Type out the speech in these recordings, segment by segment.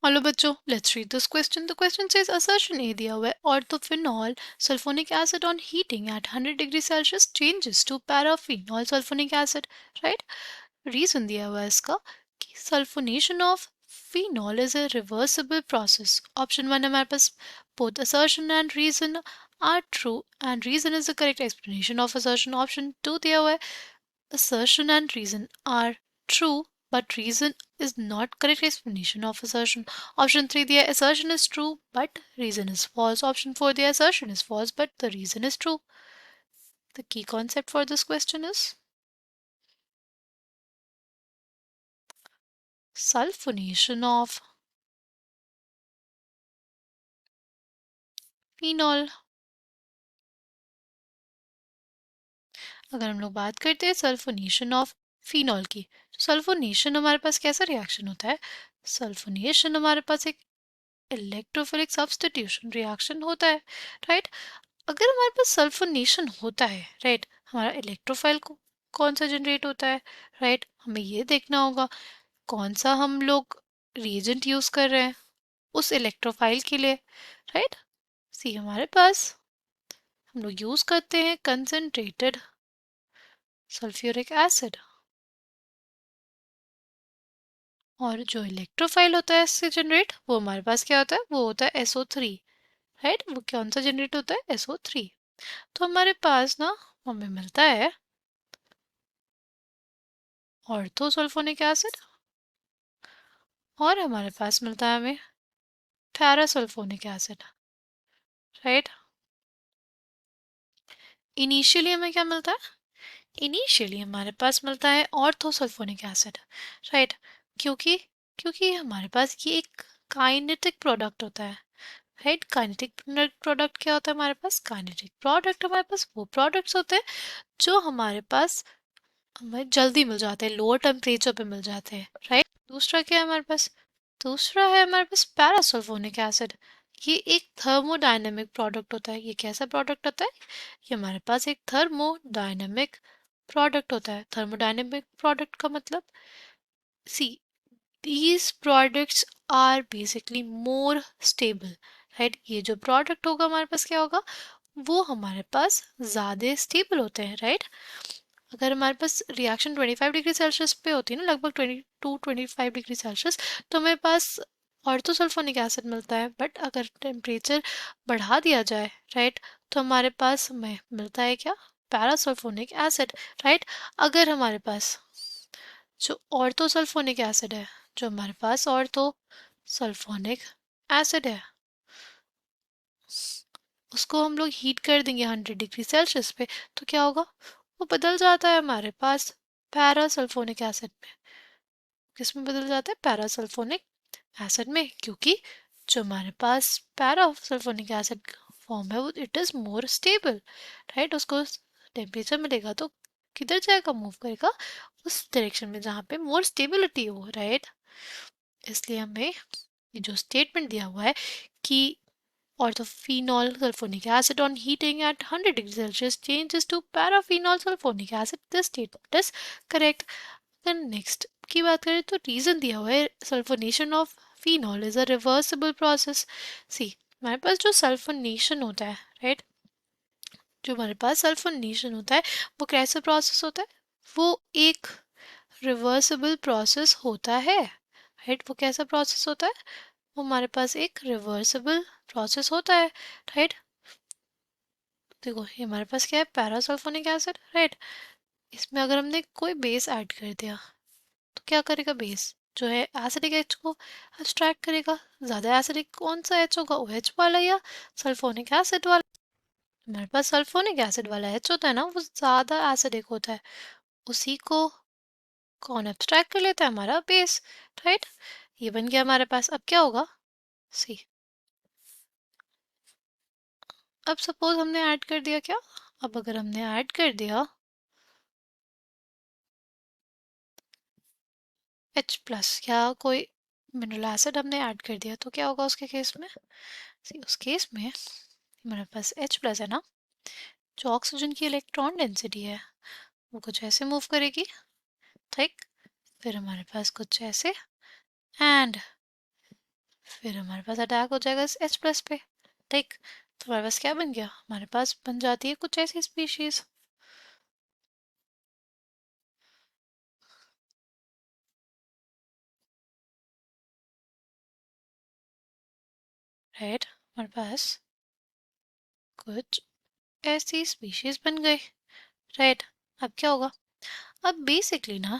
Hello बच्चों, let's read this question. The question says assertion A दिया हुआ है orthophenol sulfonic acid on heating at 100 degree Celsius changes to paraphenol sulfonic acid, right? Reason दिया हुआ है इसका कि sulphonation of phenol is a reversible process. Option 1 हमारे पास both assertion and reason are true and reason is the correct explanation of assertion. Option 2 दिया हुआ है assertion and reason are true but reason is not correct explanation of assertion. Option 3 the assertion is true but reason is false. Option 4 the assertion is false but the reason is true. The key concept for this question is sulfonation of phenol. अगर हम लोग बात करते हैं sulphonation of phenol की, तो sulphonation हमारे पास कैसा रिएक्शन होता है? सल्फोनेशन हमारे पास एक इलेक्ट्रोफिलिक सब्स्टिट्यूशन रिएक्शन होता है, राइट? अगर हमारे पास सल्फोनेशन होता है, राइट, हमारा इलेक्ट्रोफाइल कौन सा जनरेट होता है, राइट? हमें ये देखना होगा कौन सा हम लोग रिएजेंट यूज कर रहे हैं उस इलेक्ट्रोफाइल के लिए, राइट? सी हमारे पास हम लोग यूज करते हैं कंसंट्रेटेड सल्फ्यूरिक एसिड, और जो इलेक्ट्रोफाइल होता है इससे जनरेट वो हमारे पास क्या होता है? वो होता है SO3, राइट? वो कौन सा जनरेट होता है? SO3. तो हमारे पास ना हमें मिलता है ऑर्थोसल्फोनिक एसिड और हमारे पास मिलता है हमें पैरासल्फोनिक एसिड, राइट? इनिशियली हमें क्या मिलता है? इनिशियली हमारे पास मिलता है ऑर्थोसल्फोनिक एसिड, राइट? क्योंकि क्योंकि हमारे पास ये एक काइनेटिक प्रोडक्ट होता है, राइट? काइनेटिक प्रोडक्ट क्या होता है हमारे पास? काइनेटिक प्रोडक्ट हमारे पास वो प्रोडक्ट्स होते हैं जो हमारे पास हमें जल्दी मिल जाते हैं, लोअर टेम्परेचर पे मिल जाते हैं, राइट? दूसरा क्या है हमारे पास? दूसरा है हमारे पास पैरासल्फोनिक एसिड. ये एक थर्मोडायनेमिक प्रोडक्ट होता है. ये कैसा प्रोडक्ट होता है? ये हमारे पास एक थर्मोडायनेमिक प्रोडक्ट होता है. थर्मोडायनेमिक प्रोडक्ट का मतलब, सी, these products are basically more stable, right? ये जो प्रोडक्ट होगा हमारे पास क्या होगा? वो हमारे पास ज़्यादा स्टेबल होते हैं, राइट? अगर हमारे पास रिएक्शन 25 डिग्री सेल्सियस पे होती है ना, लगभग 22-25 डिग्री सेल्सियस, तो हमारे पास ऑर्थोसल्फोनिक एसिड मिलता है. बट अगर टेम्परेचर बढ़ा दिया जाए, राइट, तो हमारे पास हमें मिलता है क्या? पैरासल्फोनिक एसिड, राइट? अगर हमारे पास जो ऑर्थोसल्फोनिक एसिड है, जो हमारे पास ऑर्थोसल्फोनिक एसिड है, उसको हम लोग हीट कर देंगे 100 डिग्री सेल्सियस पे, तो क्या होगा? वो बदल जाता है हमारे पास पैरासल्फोनिक एसिड में. किस में बदल जाता है? पैरासल्फोनिक एसिड में. क्योंकि जो हमारे पास पैरासल्फोनिक एसिड फॉर्म है वो it is more stable, right? उसको टेम्परेचर मिलेगा तो किधर जाएगा? मूव करेगा उस डायरेक्शन में जहाँ पे मोर स्टेबिलिटी हो, राइट? इसलिए हमें ये जो स्टेटमेंट दिया हुआ है कि orthophenol sulfonic acid on heating at 100 degrees Celsius changes to paraphenol sulfonic acid. This statement is correct. Then next की बात करें तो रीजन दिया हुआ है sulphonation of phenol is a reversible process. See हमारे पास जो सल्फोनेशन होता है, राइट, जो हमारे पास सल्फोनेशन होता है वो कैसा प्रोसेस होता है? वो एक रिवर्सिबल प्रोसेस होता है, राइट? वो कैसा प्रोसेस होता है? वो हमारे पास एक रिवर्सिबल प्रोसेस होता है, राइट? देखो ये हमारे पास क्या है? पैरासल्फोनिक एसिड, राइट? इसमें अगर हमने कोई बेस ऐड कर दिया तो क्या करेगा? बेस जो है एसिडिक एच को अब्स्ट्रैक्ट करेगा. ज़्यादा एसिडिक कौन सा एच होगा? OH वाला या सल्फोनिक एसिड वाला? हमारे पास सल्फोनिक एसिड वाला एच होता है ना, वो ज़्यादा एसिडिक होता है. उसी को कौन अब्स्ट्रैक्ट कर लेता है? हमारा बेस, राइट? ये बन गया हमारे पास. अब क्या होगा? सी, अब सपोज हमने ऐड कर दिया क्या? अब अगर हमने ऐड कर दिया H+ या कोई मिनरल एसिड हमने ऐड कर दिया तो क्या होगा उसके केस में? उस केस में हमारे पास H+ है ना, जो ऑक्सीजन की इलेक्ट्रॉन डेंसिटी है वो कुछ ऐसे मूव करेगी, ठीक? फिर हमारे पास कुछ ऐसे, एंड फिर हमारे पास अटैक हो जाएगा इस H+ पे, ठीक। तो हमारे पास क्या बन गया, हमारे पास बन जाती है कुछ ऐसी स्पीशीज, राइट। हमारे पास कुछ ऐसी स्पीशीज बन गई, राइट। अब क्या होगा, अब बेसिकली ना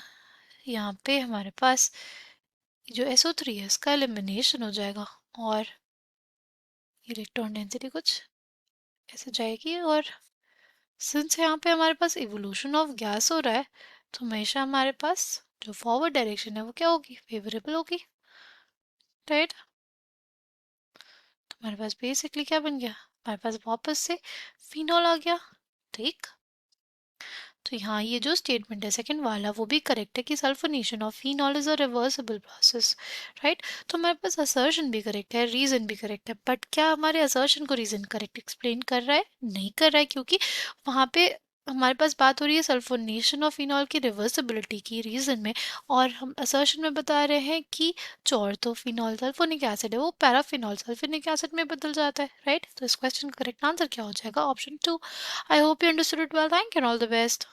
यहाँ पे हमारे पास जो SO3 है इसका एलिमिनेशन हो जाएगा और इलेक्ट्रॉन डेंसिटी कुछ ऐसे जाएगी, और सिंस यहाँ पे हमारे पास इवोल्यूशन ऑफ गैस हो रहा है तो हमेशा हमारे पास जो फॉरवर्ड डायरेक्शन है वो क्या होगी, फेवरेबल होगी, राइट। तो हमारे पास बेसिकली क्या बन गया, हमारे पास वापस से फिनॉल आ गया, ठीक। तो यहाँ ये जो स्टेटमेंट है सेकंड वाला वो भी करेक्ट है कि sulphonation of phenol is a reversible process, right. तो हमारे पास असर्शन भी करेक्ट है, रीजन भी करेक्ट है, बट क्या हमारे असर्शन को रीजन करेक्ट एक्सप्लेन कर रहा है, नहीं कर रहा है, क्योंकि वहाँ पे हमारे पास बात हो रही है सल्फोनेशन ऑफ फिनॉल की रिवर्सिबिलिटी की रीजन में, और हम असर्शन में बता रहे हैं कि जो ऑर्थोफिनॉल सल्फोनिक एसिड है वो पैराफिनॉल सल्फोनिक एसिड में बदल जाता है, राइट। तो इस क्वेश्चन का करेक्ट आंसर क्या हो जाएगा, option 2। I hope you understood it well, thank you and all the best.